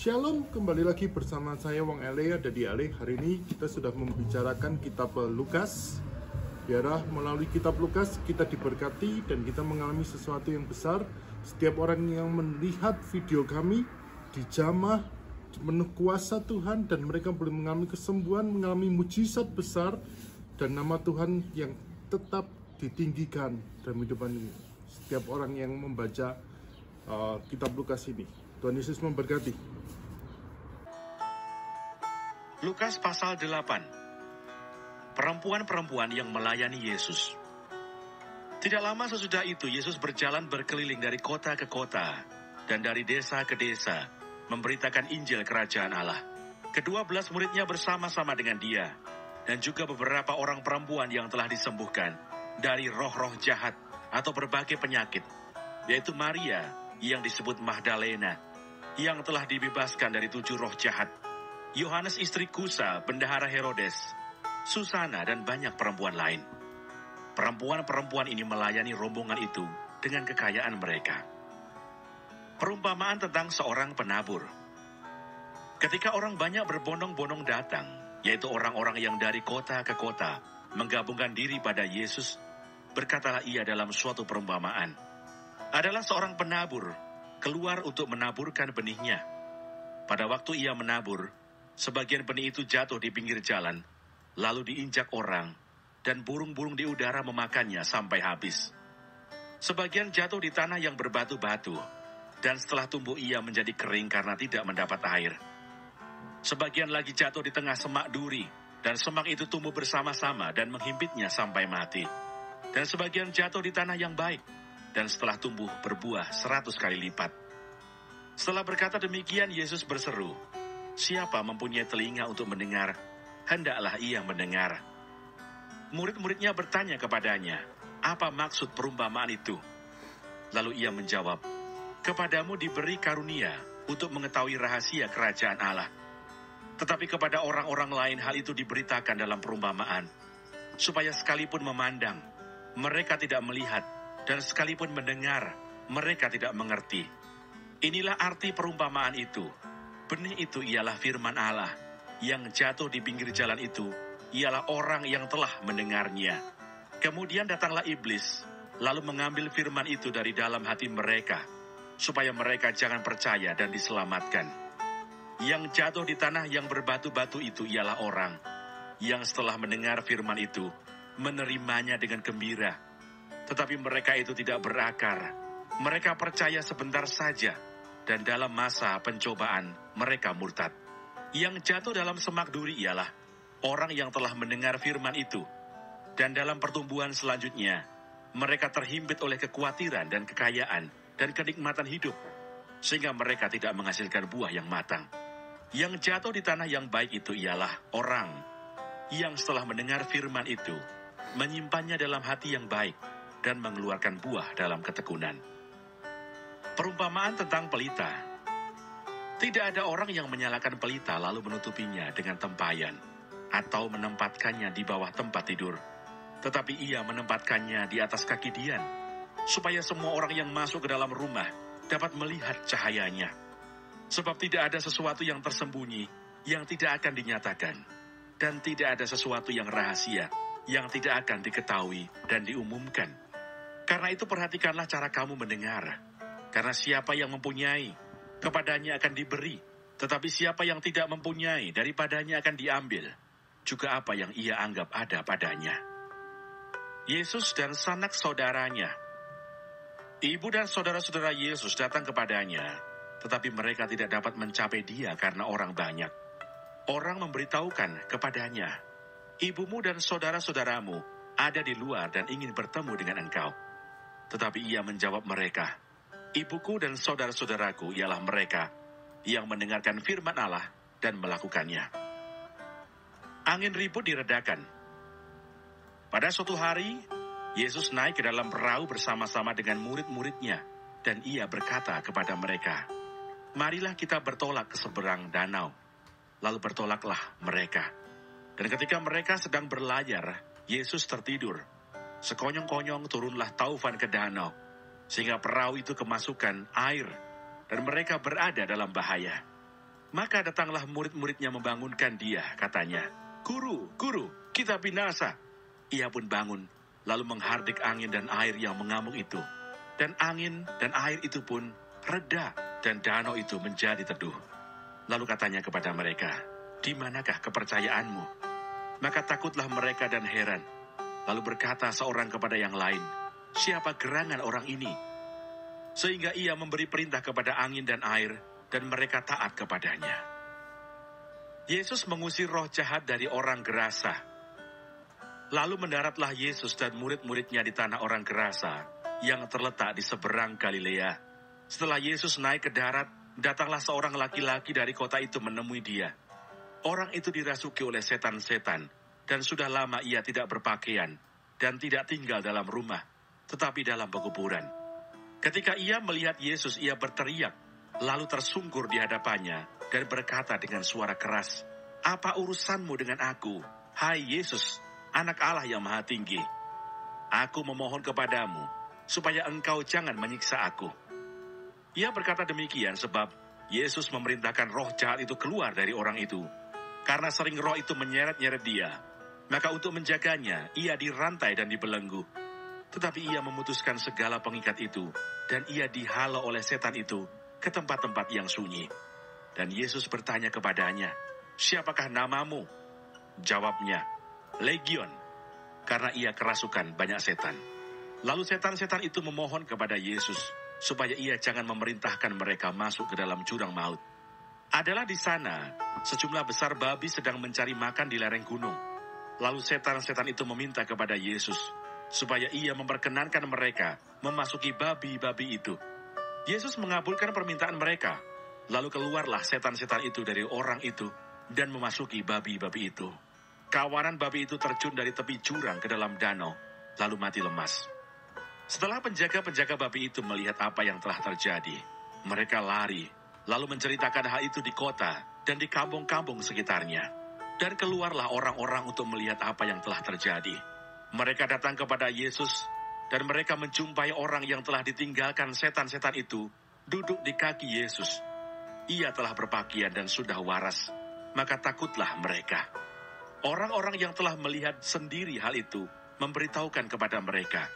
Shalom, kembali lagi bersama saya Wong Ele, ada di Ale. Hari ini kita sudah membicarakan kitab Lukas. Biarlah melalui kitab Lukas kita diberkati dan kita mengalami sesuatu yang besar. Setiap orang yang melihat video kami dijamah penuh kuasa Tuhan dan mereka boleh mengalami kesembuhan, mengalami mujizat besar dan nama Tuhan yang tetap ditinggikan dalam kehidupan ini. Setiap orang yang membaca kitab Lukas ini. Tuhan Yesus memberkati. Lukas pasal 8. Perempuan-perempuan yang melayani Yesus. Tidak lama sesudah itu Yesus berjalan berkeliling dari kota ke kota dan dari desa ke desa, memberitakan Injil Kerajaan Allah. Ke-12 muridnya bersama-sama dengan dia, dan juga beberapa orang perempuan yang telah disembuhkan dari roh-roh jahat atau berbagai penyakit, yaitu Maria yang disebut Magdalena, yang telah dibebaskan dari 7 roh jahat, Yohanes istri Kusa, bendahara Herodes, Susana, dan banyak perempuan lain. Perempuan-perempuan ini melayani rombongan itu dengan kekayaan mereka. Perumpamaan tentang seorang penabur. Ketika orang banyak berbondong-bondong datang, yaitu orang-orang yang dari kota ke kota, menggabungkan diri pada Yesus, berkatalah ia dalam suatu perumpamaan. Adalah seorang penabur, keluar untuk menaburkan benihnya. Pada waktu ia menabur, sebagian benih itu jatuh di pinggir jalan, lalu diinjak orang, dan burung-burung di udara memakannya sampai habis. Sebagian jatuh di tanah yang berbatu-batu, dan setelah tumbuh ia menjadi kering karena tidak mendapat air. Sebagian lagi jatuh di tengah semak duri, dan semak itu tumbuh bersama-sama dan menghimpitnya sampai mati. Dan sebagian jatuh di tanah yang baik, dan setelah tumbuh berbuah 100 kali lipat. Setelah berkata demikian, Yesus berseru, "Siapa mempunyai telinga untuk mendengar, hendaklah ia mendengar." Murid-muridnya bertanya kepadanya, "Apa maksud perumpamaan itu?" Lalu ia menjawab, "Kepadamu diberi karunia untuk mengetahui rahasia kerajaan Allah. Tetapi kepada orang-orang lain hal itu diberitakan dalam perumpamaan, supaya sekalipun memandang, mereka tidak melihat, dan sekalipun mendengar, mereka tidak mengerti." Inilah arti perumpamaan itu. Benih itu ialah firman Allah, yang jatuh di pinggir jalan itu ialah orang yang telah mendengarnya. Kemudian datanglah iblis, lalu mengambil firman itu dari dalam hati mereka, supaya mereka jangan percaya dan diselamatkan. Yang jatuh di tanah yang berbatu-batu itu ialah orang, yang setelah mendengar firman itu, menerimanya dengan gembira. Tetapi mereka itu tidak berakar, mereka percaya sebentar saja, dan dalam masa pencobaan mereka murtad. Yang jatuh dalam semak duri ialah orang yang telah mendengar firman itu, dan dalam pertumbuhan selanjutnya mereka terhimpit oleh kekhawatiran dan kekayaan dan kenikmatan hidup, sehingga mereka tidak menghasilkan buah yang matang. Yang jatuh di tanah yang baik itu ialah orang yang setelah mendengar firman itu menyimpannya dalam hati yang baik dan mengeluarkan buah dalam ketekunan. Perumpamaan tentang pelita. Tidak ada orang yang menyalakan pelita lalu menutupinya dengan tempayan, atau menempatkannya di bawah tempat tidur. Tetapi ia menempatkannya di atas kaki dian, supaya semua orang yang masuk ke dalam rumah dapat melihat cahayanya. Sebab tidak ada sesuatu yang tersembunyi yang tidak akan dinyatakan, dan tidak ada sesuatu yang rahasia yang tidak akan diketahui dan diumumkan. Karena itu perhatikanlah cara kamu mendengar. Karena siapa yang mempunyai, kepadanya akan diberi. Tetapi siapa yang tidak mempunyai, daripadanya akan diambil juga apa yang ia anggap ada padanya. Yesus dan sanak saudaranya. Ibu dan saudara-saudara Yesus datang kepadanya, tetapi mereka tidak dapat mencapai dia karena orang banyak. Orang memberitahukan kepadanya, "Ibumu dan saudara-saudaramu ada di luar dan ingin bertemu dengan engkau." Tetapi ia menjawab mereka, "Ibuku dan saudara-saudaraku ialah mereka yang mendengarkan firman Allah dan melakukannya." Angin ribut diredakan. Pada suatu hari, Yesus naik ke dalam perahu bersama-sama dengan murid-muridnya, dan ia berkata kepada mereka, "Marilah kita bertolak ke seberang danau." Lalu bertolaklah mereka. Dan ketika mereka sedang berlayar, Yesus tertidur. Sekonyong-konyong turunlah taufan ke danau, sehingga perahu itu kemasukan air, dan mereka berada dalam bahaya. Maka datanglah murid-muridnya membangunkan dia, katanya, "Guru, guru, kita binasa." Ia pun bangun, lalu menghardik angin dan air yang mengamuk itu. Dan angin dan air itu pun reda, dan danau itu menjadi teduh. Lalu katanya kepada mereka, "Di manakah kepercayaanmu?" Maka takutlah mereka dan heran. Lalu berkata seorang kepada yang lain, "Siapa gerangan orang ini?" Sehingga ia memberi perintah kepada angin dan air, dan mereka taat kepadanya. Yesus mengusir roh jahat dari orang Gerasa. Lalu mendaratlah Yesus dan murid-muridnya di tanah orang Gerasa yang terletak di seberang Galilea. Setelah Yesus naik ke darat, datanglah seorang laki-laki dari kota itu menemui dia. Orang itu dirasuki oleh setan-setan, dan sudah lama ia tidak berpakaian, dan tidak tinggal dalam rumah, tetapi dalam pekuburan. Ketika ia melihat Yesus, ia berteriak, lalu tersungkur di hadapannya, dan berkata dengan suara keras, "Apa urusanmu dengan aku, hai Yesus, Anak Allah yang Maha Tinggi? Aku memohon kepadamu, supaya engkau jangan menyiksa aku." Ia berkata demikian sebab Yesus memerintahkan roh jahat itu keluar dari orang itu. Karena sering roh itu menyeret-nyeret dia, maka untuk menjaganya, ia dirantai dan dibelenggu. Tetapi ia memutuskan segala pengikat itu, dan ia dihalau oleh setan itu ke tempat-tempat yang sunyi. Dan Yesus bertanya kepadanya, "Siapakah namamu?" Jawabnya, "Legion," karena ia kerasukan banyak setan. Lalu setan-setan itu memohon kepada Yesus, supaya ia jangan memerintahkan mereka masuk ke dalam jurang maut. Adalah di sana, sejumlah besar babi sedang mencari makan di lereng gunung. Lalu setan-setan itu meminta kepada Yesus, supaya ia memperkenankan mereka memasuki babi-babi itu. Yesus mengabulkan permintaan mereka. Lalu keluarlah setan-setan itu dari orang itu, dan memasuki babi-babi itu. Kawanan babi itu terjun dari tepi jurang ke dalam danau, lalu mati lemas. Setelah penjaga-penjaga babi itu melihat apa yang telah terjadi, mereka lari, lalu menceritakan hal itu di kota dan di kampung-kampung sekitarnya. Dan keluarlah orang-orang untuk melihat apa yang telah terjadi. Mereka datang kepada Yesus, dan mereka menjumpai orang yang telah ditinggalkan setan-setan itu, duduk di kaki Yesus. Ia telah berpakaian dan sudah waras, maka takutlah mereka. Orang-orang yang telah melihat sendiri hal itu memberitahukan kepada mereka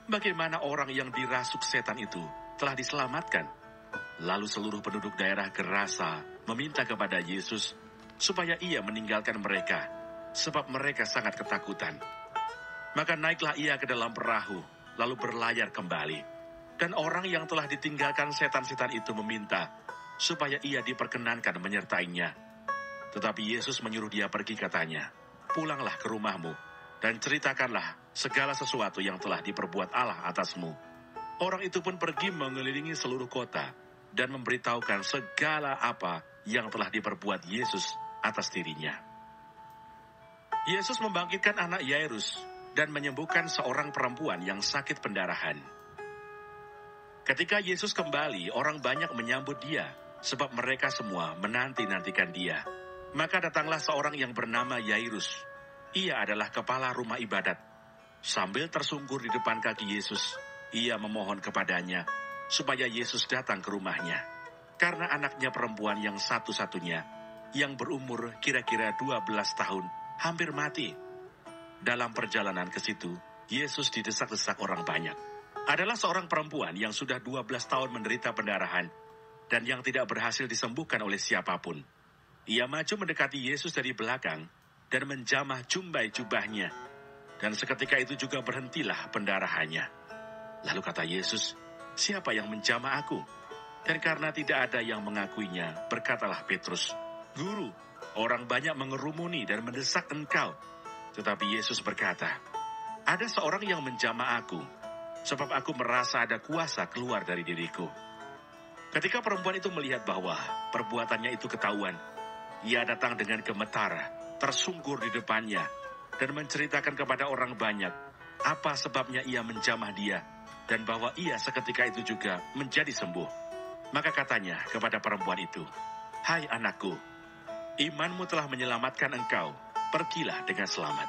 bagaimana orang yang dirasuk setan itu telah diselamatkan. Lalu seluruh penduduk daerah Gerasa meminta kepada Yesus supaya ia meninggalkan mereka, sebab mereka sangat ketakutan. Maka naiklah ia ke dalam perahu, lalu berlayar kembali. Dan orang yang telah ditinggalkan setan-setan itu meminta supaya ia diperkenankan menyertainya. Tetapi Yesus menyuruh dia pergi, katanya, "Pulanglah ke rumahmu, dan ceritakanlah segala sesuatu yang telah diperbuat Allah atasmu." Orang itu pun pergi mengelilingi seluruh kota, dan memberitahukan segala apa yang telah diperbuat Yesus atas dirinya. Yesus membangkitkan anak Yairus, dan menyembuhkan seorang perempuan yang sakit pendarahan. Ketika Yesus kembali, orang banyak menyambut dia, sebab mereka semua menanti-nantikan dia. Maka datanglah seorang yang bernama Yairus. Ia adalah kepala rumah ibadat. Sambil tersungkur di depan kaki Yesus, ia memohon kepadanya supaya Yesus datang ke rumahnya. Karena anaknya perempuan yang satu-satunya, yang berumur kira-kira 12 tahun, hampir mati. Dalam perjalanan ke situ, Yesus didesak-desak orang banyak. Adalah seorang perempuan yang sudah 12 tahun menderita pendarahan, dan yang tidak berhasil disembuhkan oleh siapapun. Ia maju mendekati Yesus dari belakang dan menjamah jumbai jubahnya. Dan seketika itu juga berhentilah pendarahannya. Lalu kata Yesus, "Siapa yang menjamah aku?" Dan karena tidak ada yang mengakuinya, berkatalah Petrus, "Guru, orang banyak mengerumuni dan mendesak engkau." Tetapi Yesus berkata, "Ada seorang yang menjamah aku, sebab aku merasa ada kuasa keluar dari diriku." Ketika perempuan itu melihat bahwa perbuatannya itu ketahuan, ia datang dengan gemetar, tersungkur di depannya, dan menceritakan kepada orang banyak apa sebabnya ia menjamah dia, dan bahwa ia seketika itu juga menjadi sembuh. Maka katanya kepada perempuan itu, "Hai anakku, imanmu telah menyelamatkan engkau, pergilah dengan selamat."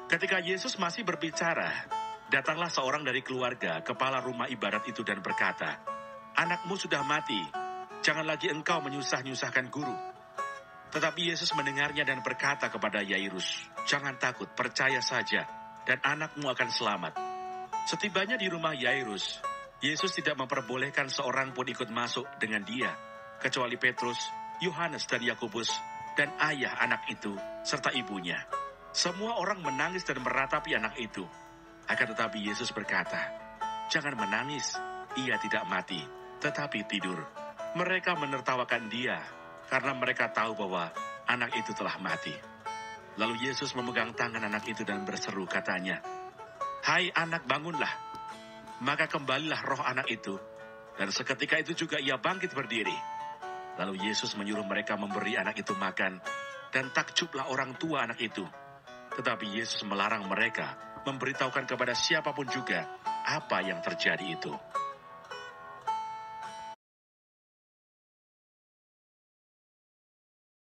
Ketika Yesus masih berbicara, datanglah seorang dari keluarga kepala rumah ibadat itu dan berkata, "Anakmu sudah mati, Jangan lagi engkau menyusah-nyusahkan guru." Tetapi Yesus mendengarnya dan berkata kepada Yairus, "Jangan takut, percaya saja, dan anakmu akan selamat." Setibanya di rumah Yairus, Yesus tidak memperbolehkan seorang pun ikut masuk dengan dia, kecuali Petrus, Yohanes dan Yakobus, dan ayah anak itu, serta ibunya. Semua orang menangis dan meratapi anak itu. Akan tetapi Yesus berkata, "Jangan menangis, ia tidak mati, tetapi tidur." Mereka menertawakan dia, karena mereka tahu bahwa anak itu telah mati. Lalu Yesus memegang tangan anak itu dan berseru, katanya, "Hai anak, bangunlah." Maka kembalilah roh anak itu, dan seketika itu juga ia bangkit berdiri. Lalu Yesus menyuruh mereka memberi anak itu makan, dan takjublah orang tua anak itu. Tetapi Yesus melarang mereka memberitahukan kepada siapapun juga apa yang terjadi itu.